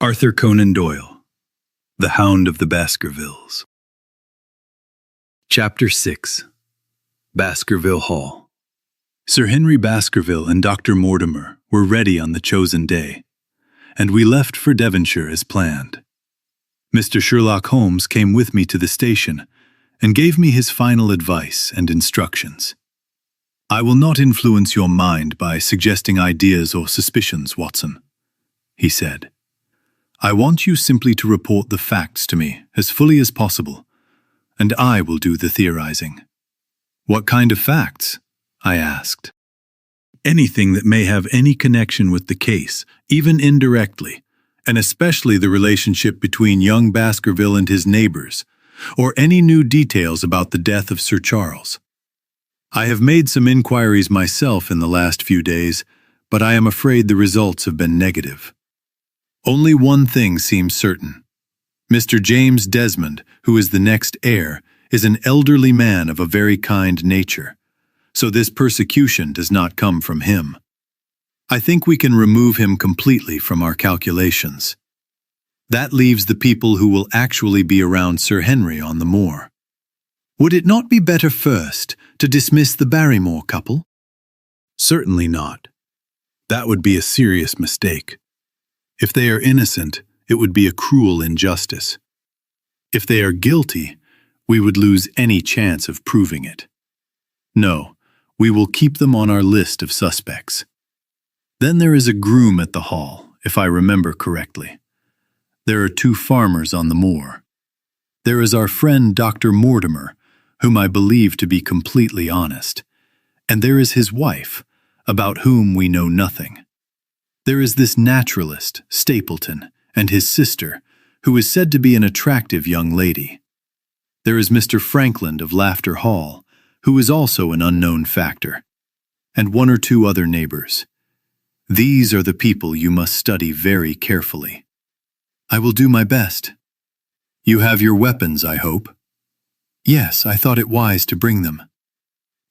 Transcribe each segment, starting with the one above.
Arthur Conan Doyle, The Hound of the Baskervilles. Chapter 6. Baskerville Hall. Sir Henry Baskerville and Dr. Mortimer were ready on the chosen day, and we left for Devonshire as planned. Mr. Sherlock Holmes came with me to the station and gave me his final advice and instructions. "I will not influence your mind by suggesting ideas or suspicions, Watson," he said. "I want you simply to report the facts to me as fully as possible, and I will do the theorizing." "What kind of facts?" I asked. "Anything that may have any connection with the case, even indirectly, and especially the relationship between young Baskerville and his neighbors, or any new details about the death of Sir Charles. I have made some inquiries myself in the last few days, but I am afraid the results have been negative. Only one thing seems certain. Mr. James Desmond, who is the next heir, is an elderly man of a very kind nature, so this persecution does not come from him. I think we can remove him completely from our calculations. That leaves the people who will actually be around Sir Henry on the moor. Would it not be better first to dismiss the Barrymore couple?" "Certainly not. That would be a serious mistake. If they are innocent, it would be a cruel injustice. If they are guilty, we would lose any chance of proving it. No, we will keep them on our list of suspects. Then there is a groom at the hall, if I remember correctly. There are 2 farmers on the moor. There is our friend Dr. Mortimer, whom I believe to be completely honest, and there is his wife, about whom we know nothing. There is this naturalist, Stapleton, and his sister, who is said to be an attractive young lady. There is Mr. Frankland of Laughter Hall, who is also an unknown factor, and 1 or 2 other neighbors. These are the people you must study very carefully." "I will do my best." "You have your weapons, I hope?" "Yes, I thought it wise to bring them."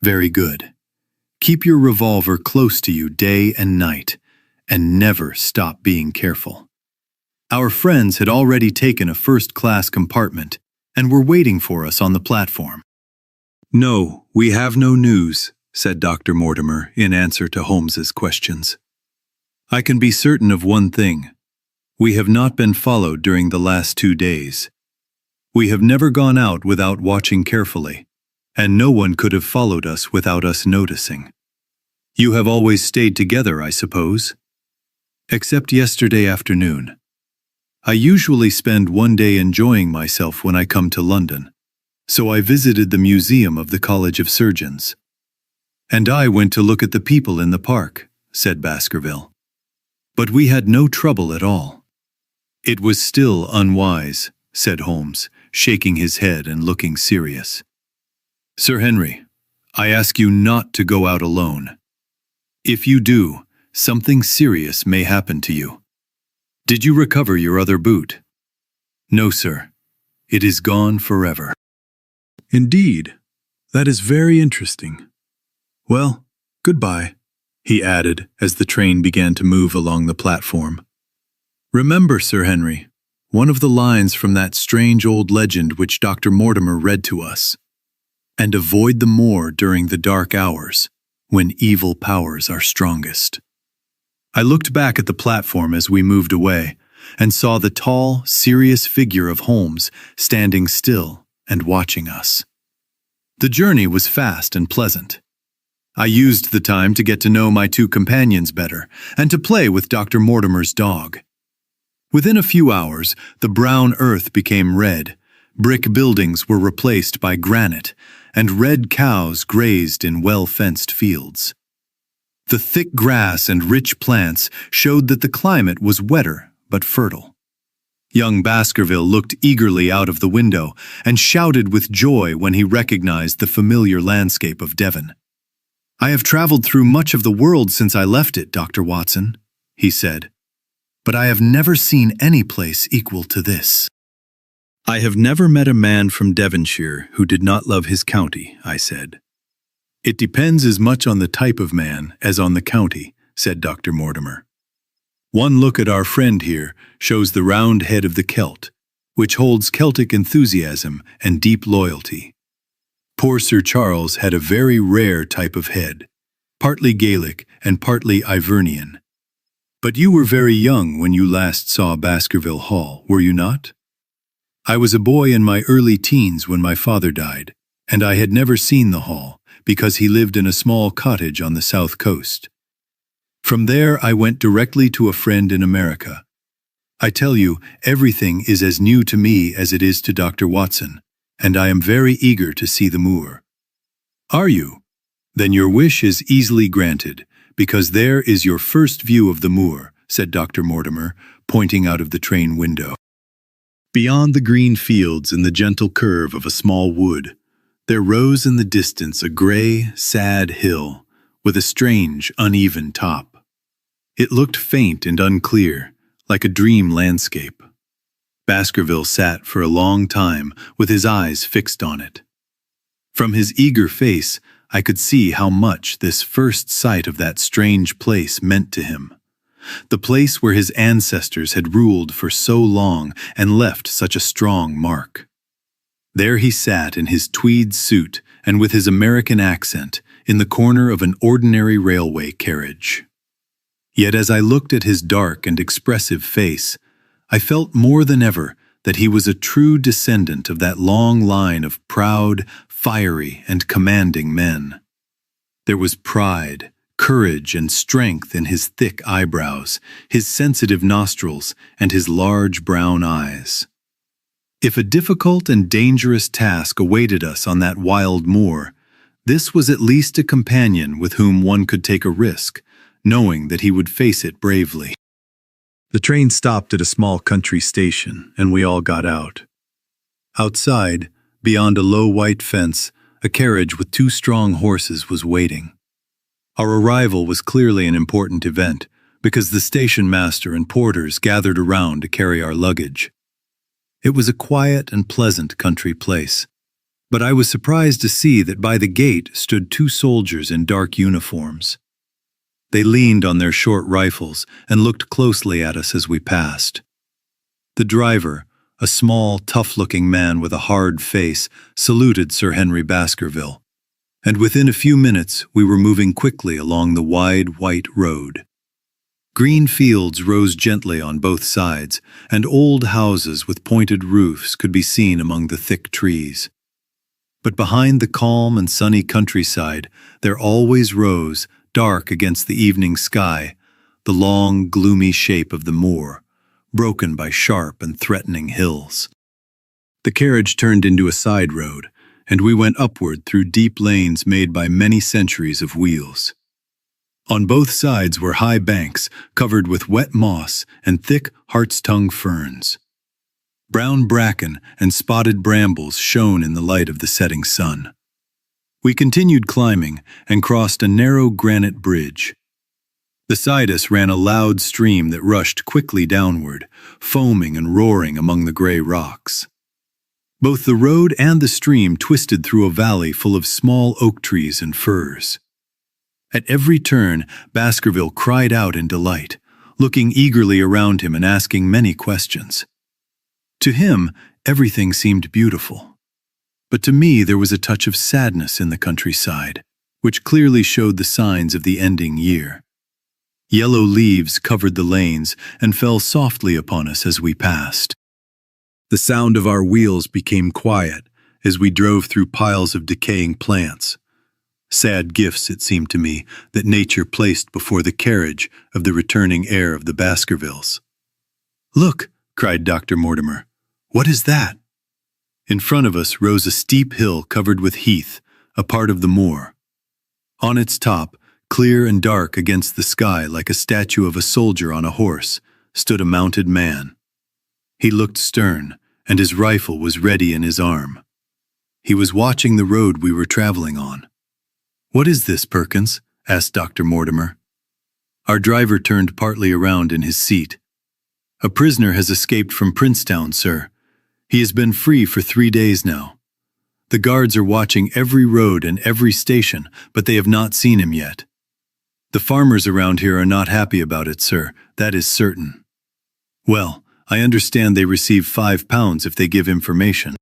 "Very good. Keep your revolver close to you day and night, and never stop being careful." Our friends had already taken a first-class compartment and were waiting for us on the platform. "No, we have no news," said Dr. Mortimer in answer to Holmes's questions. "I can be certain of one thing. We have not been followed during the last 2 days. We have never gone out without watching carefully, and no one could have followed us without us noticing. You have always stayed together, I suppose?" "Except yesterday afternoon. I usually spend one day enjoying myself when I come to London, so I visited the Museum of the College of Surgeons." "And I went to look at the people in the park," said Baskerville. "But we had no trouble at all." "It was still unwise," said Holmes, shaking his head and looking serious. "Sir Henry, I ask you not to go out alone. If you do, something serious may happen to you. Did you recover your other boot?" "No, sir. It is gone forever." "Indeed. That is very interesting. Well, goodbye," he added as the train began to move along the platform. "Remember, Sir Henry, one of the lines from that strange old legend which Dr. Mortimer read to us, and avoid the moor during the dark hours, when evil powers are strongest." I looked back at the platform as we moved away, and saw the tall, serious figure of Holmes standing still and watching us. The journey was fast and pleasant. I used the time to get to know my 2 companions better, and to play with Dr. Mortimer's dog. Within a few hours, the brown earth became red, brick buildings were replaced by granite, and red cows grazed in well-fenced fields. The thick grass and rich plants showed that the climate was wetter but fertile. Young Baskerville looked eagerly out of the window and shouted with joy when he recognized the familiar landscape of Devon. "I have traveled through much of the world since I left it, Dr. Watson," he said, "but I have never seen any place equal to this." "I have never met a man from Devonshire who did not love his county," I said. "It depends as much on the type of man as on the county," said Dr. Mortimer. One look at our friend here shows the round head of the Celt, which holds Celtic enthusiasm and deep loyalty. Poor Sir Charles had a very rare type of head, partly Gaelic and partly Ivernian. But you were very young when you last saw Baskerville Hall, were you not? I was a boy in my early teens when my father died, and I had never seen the hall because he lived in a small cottage on the south coast. From there I went directly to a friend in America. I tell you, everything is as new to me as it is to Dr. Watson, and I am very eager to see the moor. Are you? Then your wish is easily granted, because there is your first view of the moor, said Dr. Mortimer, pointing out of the train window. Beyond the green fields and the gentle curve of a small wood, there rose in the distance a gray, sad hill with a strange, uneven top. It looked faint and unclear, like a dream landscape. Baskerville sat for a long time with his eyes fixed on it. From his eager face, I could see how much this first sight of that strange place meant to him. The place where his ancestors had ruled for so long and left such a strong mark. There he sat in his tweed suit and with his American accent in the corner of an ordinary railway carriage. Yet as I looked at his dark and expressive face, I felt more than ever that he was a true descendant of that long line of proud, fiery, and commanding men. There was pride, courage, and strength in his thick eyebrows, his sensitive nostrils, and his large brown eyes. If a difficult and dangerous task awaited us on that wild moor, this was at least a companion with whom one could take a risk, knowing that he would face it bravely. The train stopped at a small country station, and we all got out. Outside, beyond a low white fence, a carriage with 2 strong horses was waiting. Our arrival was clearly an important event, because the station master and porters gathered around to carry our luggage. It was a quiet and pleasant country place, but I was surprised to see that by the gate stood 2 soldiers in dark uniforms. They leaned on their short rifles and looked closely at us as we passed. The driver, a small, tough-looking man with a hard face, saluted Sir Henry Baskerville, and within a few minutes we were moving quickly along the wide, white road. Green fields rose gently on both sides, and old houses with pointed roofs could be seen among the thick trees. But behind the calm and sunny countryside there always rose, dark against the evening sky, the long, gloomy shape of the moor, broken by sharp and threatening hills. The carriage turned into a side road, and we went upward through deep lanes made by many centuries of wheels. On both sides were high banks covered with wet moss and thick hart's-tongue ferns. Brown bracken and spotted brambles shone in the light of the setting sun. We continued climbing and crossed a narrow granite bridge. Beside us ran a loud stream that rushed quickly downward, foaming and roaring among the gray rocks. Both the road and the stream twisted through a valley full of small oak trees and firs. At every turn, Baskerville cried out in delight, looking eagerly around him and asking many questions. To him, everything seemed beautiful. But to me there was a touch of sadness in the countryside, which clearly showed the signs of the ending year. Yellow leaves covered the lanes and fell softly upon us as we passed. The sound of our wheels became quiet as we drove through piles of decaying plants. Sad gifts, it seemed to me, that nature placed before the carriage of the returning heir of the Baskervilles. "Look," cried Dr. Mortimer. "What is that?" In front of us rose a steep hill covered with heath, a part of the moor. On its top, clear and dark against the sky like a statue of a soldier on a horse, stood a mounted man. He looked stern, and his rifle was ready in his arm. He was watching the road we were traveling on. "What is this, Perkins?" asked Dr. Mortimer. Our driver turned partly around in his seat. "A prisoner has escaped from Princetown, sir. He has been free for 3 days now. The guards are watching every road and every station, but they have not seen him yet." The farmers around here are not happy about it, sir. That is certain. Well, I understand they receive £5 if they give information.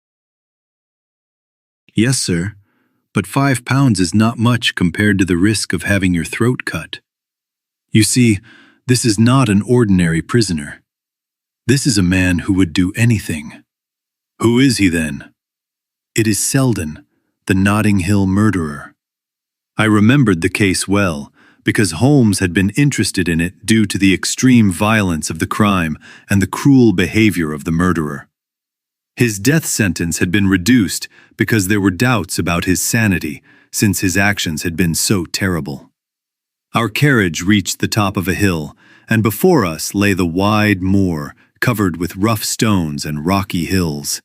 Yes, sir, but £5 is not much compared to the risk of having your throat cut. You see, this is not an ordinary prisoner. This is a man who would do anything. Who is he then? It is Selden, the Notting Hill murderer. I remembered the case well, because Holmes had been interested in it due to the extreme violence of the crime and the cruel behavior of the murderer. His death sentence had been reduced because there were doubts about his sanity, since his actions had been so terrible. Our carriage reached the top of a hill, and before us lay the wide moor, covered with rough stones and rocky hills.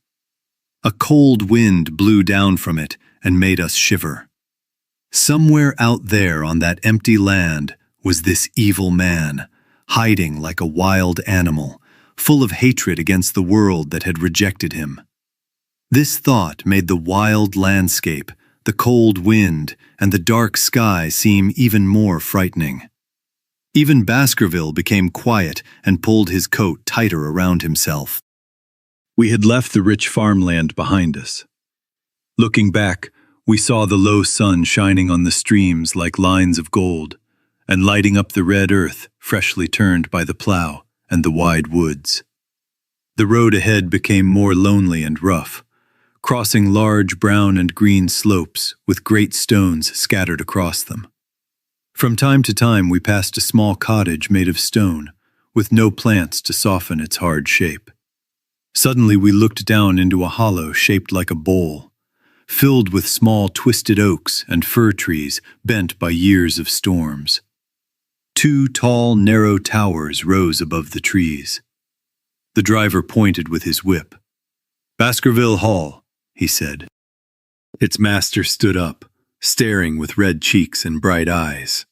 A cold wind blew down from it and made us shiver. Somewhere out there on that empty land was this evil man, hiding like a wild animal, full of hatred against the world that had rejected him. This thought made the wild landscape, the cold wind, and the dark sky seem even more frightening. Even Baskerville became quiet and pulled his coat tighter around himself. We had left the rich farmland behind us. Looking back, we saw the low sun shining on the streams like lines of gold, and lighting up the red earth freshly turned by the plow and the wide woods. The road ahead became more lonely and rough, crossing large brown and green slopes with great stones scattered across them. From time to time we passed a small cottage made of stone, with no plants to soften its hard shape. Suddenly we looked down into a hollow shaped like a bowl, filled with small twisted oaks and fir trees bent by years of storms. 2 tall, narrow towers rose above the trees. The driver pointed with his whip. "Baskerville Hall," he said. Its master stood up, staring with red cheeks and bright eyes.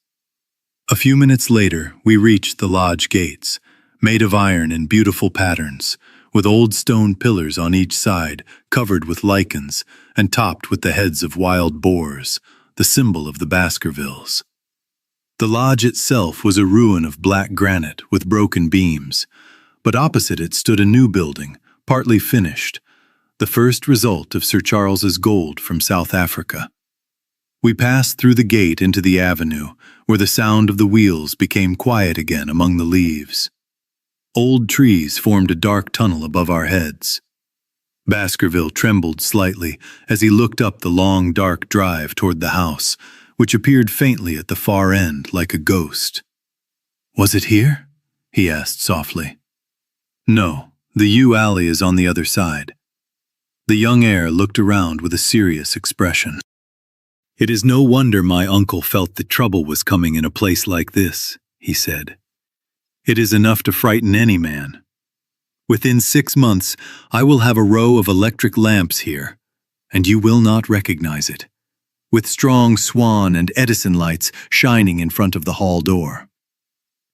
A few minutes later, we reached the lodge gates, made of iron in beautiful patterns, with old stone pillars on each side, covered with lichens, and topped with the heads of wild boars, the symbol of the Baskervilles. The lodge itself was a ruin of black granite with broken beams, but opposite it stood a new building, partly finished, the first result of Sir Charles's gold from South Africa. We passed through the gate into the avenue, where the sound of the wheels became quiet again among the leaves. Old trees formed a dark tunnel above our heads. Baskerville trembled slightly as he looked up the long, dark drive toward the house, which appeared faintly at the far end like a ghost. "Was it here?" he asked softly. "No, the yew alley is on the other side." The young heir looked around with a serious expression. "It is no wonder my uncle felt that trouble was coming in a place like this," he said. "It is enough to frighten any man. Within 6 months, I will have a row of electric lamps here, and you will not recognize it, with strong Swan and Edison lights shining in front of the hall door."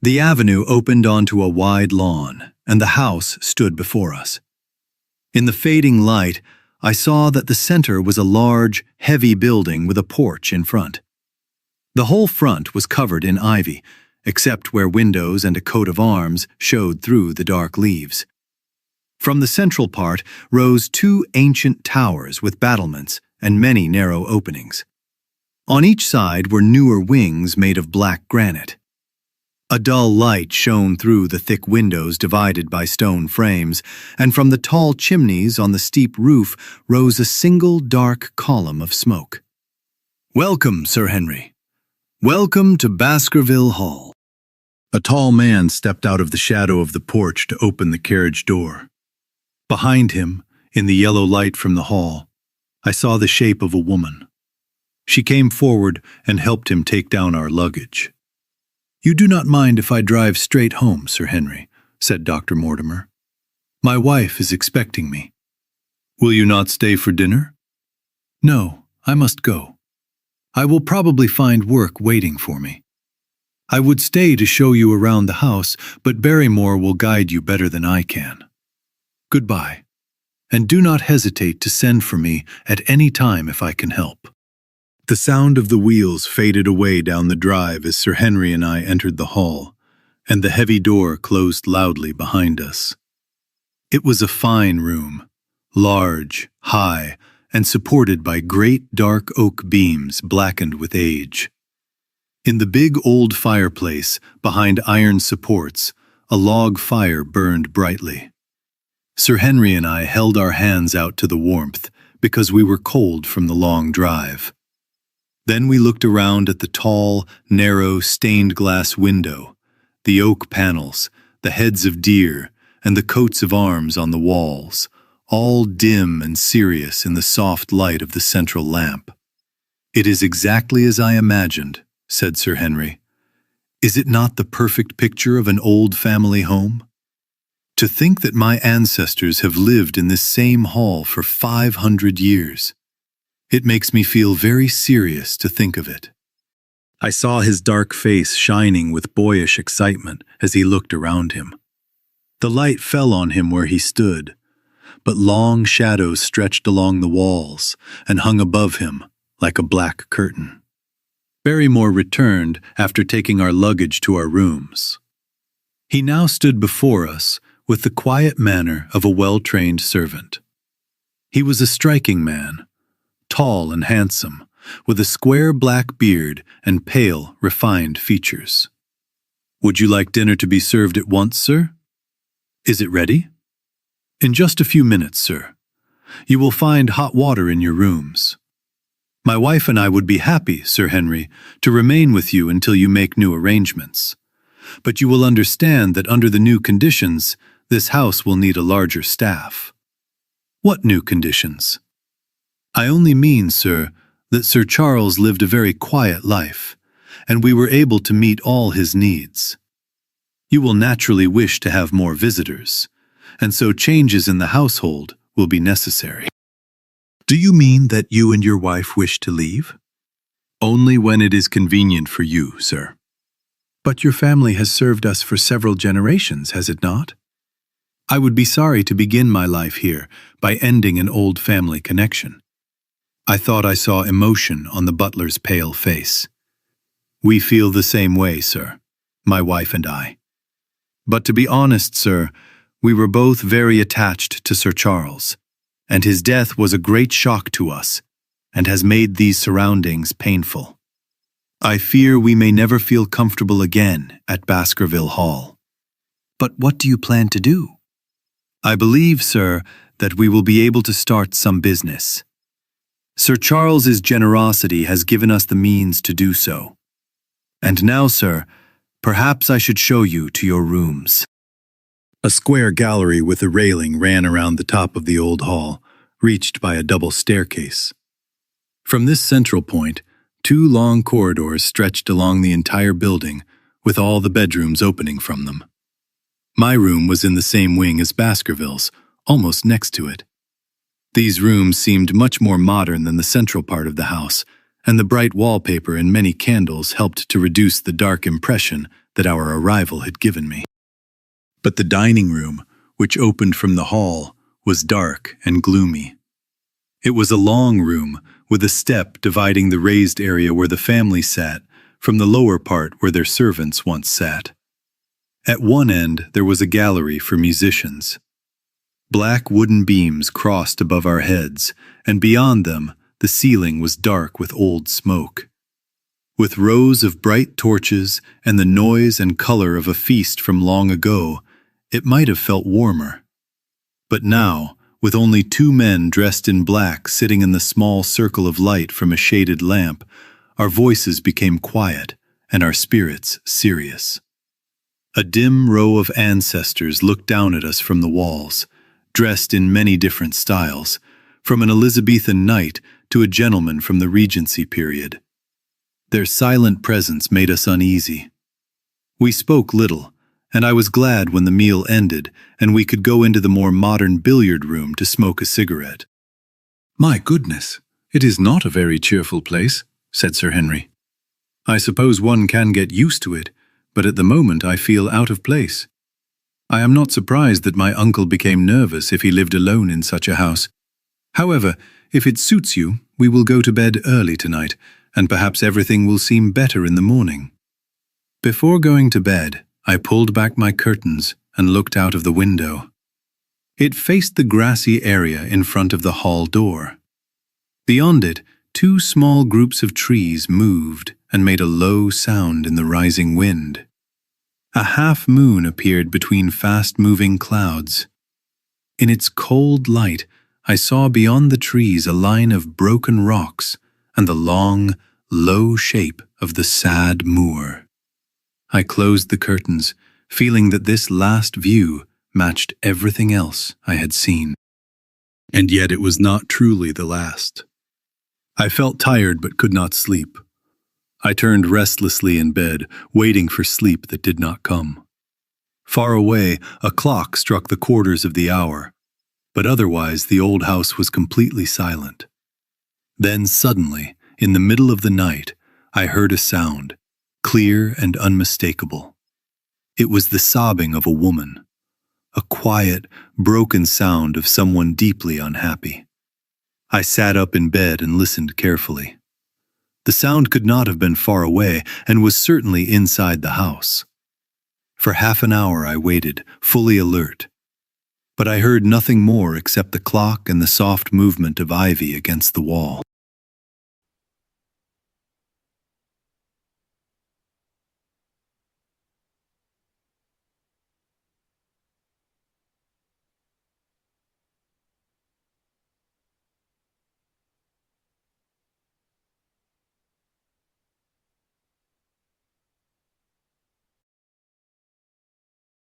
The avenue opened onto a wide lawn, and the house stood before us. In the fading light, I saw that the center was a large, heavy building with a porch in front. The whole front was covered in ivy, except where windows and a coat of arms showed through the dark leaves. From the central part rose 2 ancient towers with battlements and many narrow openings. On each side were newer wings made of black granite. A dull light shone through the thick windows divided by stone frames, and from the tall chimneys on the steep roof rose a single dark column of smoke. "Welcome, Sir Henry. Welcome to Baskerville Hall." A tall man stepped out of the shadow of the porch to open the carriage door. Behind him, in the yellow light from the hall, I saw the shape of a woman. She came forward and helped him take down our luggage. "You do not mind if I drive straight home, Sir Henry," said Dr. Mortimer. "My wife is expecting me." "Will you not stay for dinner?" "No, I must go. I will probably find work waiting for me. I would stay to show you around the house, but Barrymore will guide you better than I can. Goodbye, and do not hesitate to send for me at any time if I can help." The sound of the wheels faded away down the drive as Sir Henry and I entered the hall, and the heavy door closed loudly behind us. It was a fine room, large, high, and supported by great dark oak beams blackened with age. In the big old fireplace, behind iron supports, a log fire burned brightly. Sir Henry and I held our hands out to the warmth because we were cold from the long drive. Then we looked around at the tall, narrow, stained glass window, the oak panels, the heads of deer, and the coats of arms on the walls, all dim and serious in the soft light of the central lamp. "It is exactly as I imagined," said Sir Henry. "Is it not the perfect picture of an old family home? To think that my ancestors have lived in this same hall for 500 years. It makes me feel very serious to think of it." I saw his dark face shining with boyish excitement as he looked around him. The light fell on him where he stood, but long shadows stretched along the walls and hung above him like a black curtain. Barrymore returned after taking our luggage to our rooms. He now stood before us with the quiet manner of a well-trained servant. He was a striking man, tall and handsome, with a square black beard and pale, refined features. "Would you like dinner to be served at once, sir?" "Is it ready?" "In just a few minutes, sir. You will find hot water in your rooms. My wife and I would be happy, Sir Henry, to remain with you until you make new arrangements. But you will understand that under the new conditions, this house will need a larger staff." "What new conditions?" "I only mean, sir, that Sir Charles lived a very quiet life, and we were able to meet all his needs. You will naturally wish to have more visitors, and so changes in the household will be necessary." "Do you mean that you and your wife wish to leave?" "Only when it is convenient for you, sir." "But your family has served us for several generations, has it not? I would be sorry to begin my life here by ending an old family connection." I thought I saw emotion on the butler's pale face. "We feel the same way, sir, my wife and I. But to be honest, sir, we were both very attached to Sir Charles, and his death was a great shock to us, and has made these surroundings painful. I fear we may never feel comfortable again at Baskerville Hall." "But what do you plan to do?" "I believe, sir, that we will be able to start some business. Sir Charles's generosity has given us the means to do so. And now, sir, perhaps I should show you to your rooms." A square gallery with a railing ran around the top of the old hall, reached by a double staircase. From this central point, 2 long corridors stretched along the entire building, with all the bedrooms opening from them. My room was in the same wing as Baskerville's, almost next to it. These rooms seemed much more modern than the central part of the house, and the bright wallpaper and many candles helped to reduce the dark impression that our arrival had given me. But the dining room, which opened from the hall, was dark and gloomy. It was a long room with a step dividing the raised area where the family sat from the lower part where their servants once sat. At one end there was a gallery for musicians. Black wooden beams crossed above our heads, and beyond them the ceiling was dark with old smoke. With rows of bright torches and the noise and color of a feast from long ago, it might have felt warmer. But now, with only 2 men dressed in black sitting in the small circle of light from a shaded lamp, our voices became quiet and our spirits serious. A dim row of ancestors looked down at us from the walls, dressed in many different styles, from an Elizabethan knight to a gentleman from the Regency period. Their silent presence made us uneasy. We spoke little, and I was glad when the meal ended and we could go into the more modern billiard room to smoke a cigarette. "My goodness, it is not a very cheerful place," said Sir Henry. "I suppose one can get used to it, but at the moment I feel out of place. I am not surprised that my uncle became nervous if he lived alone in such a house. However, if it suits you, we will go to bed early tonight, and perhaps everything will seem better in the morning. Before going to bed, I pulled back my curtains and looked out of the window. It faced the grassy area in front of the hall door. Beyond it, two small groups of trees moved and made a low sound in the rising wind. A half-moon appeared between fast-moving clouds. In its cold light, I saw beyond the trees a line of broken rocks and the long, low shape of the sad moor. I closed the curtains, feeling that this last view matched everything else I had seen. And yet it was not truly the last. I felt tired but could not sleep. I turned restlessly in bed, waiting for sleep that did not come. Far away, a clock struck the quarters of the hour, but otherwise the old house was completely silent. Then suddenly, in the middle of the night, I heard a sound, clear and unmistakable. It was the sobbing of a woman, a quiet, broken sound of someone deeply unhappy. I sat up in bed and listened carefully. The sound could not have been far away and was certainly inside the house. For half an hour I waited, fully alert. But I heard nothing more except the clock and the soft movement of ivy against the wall.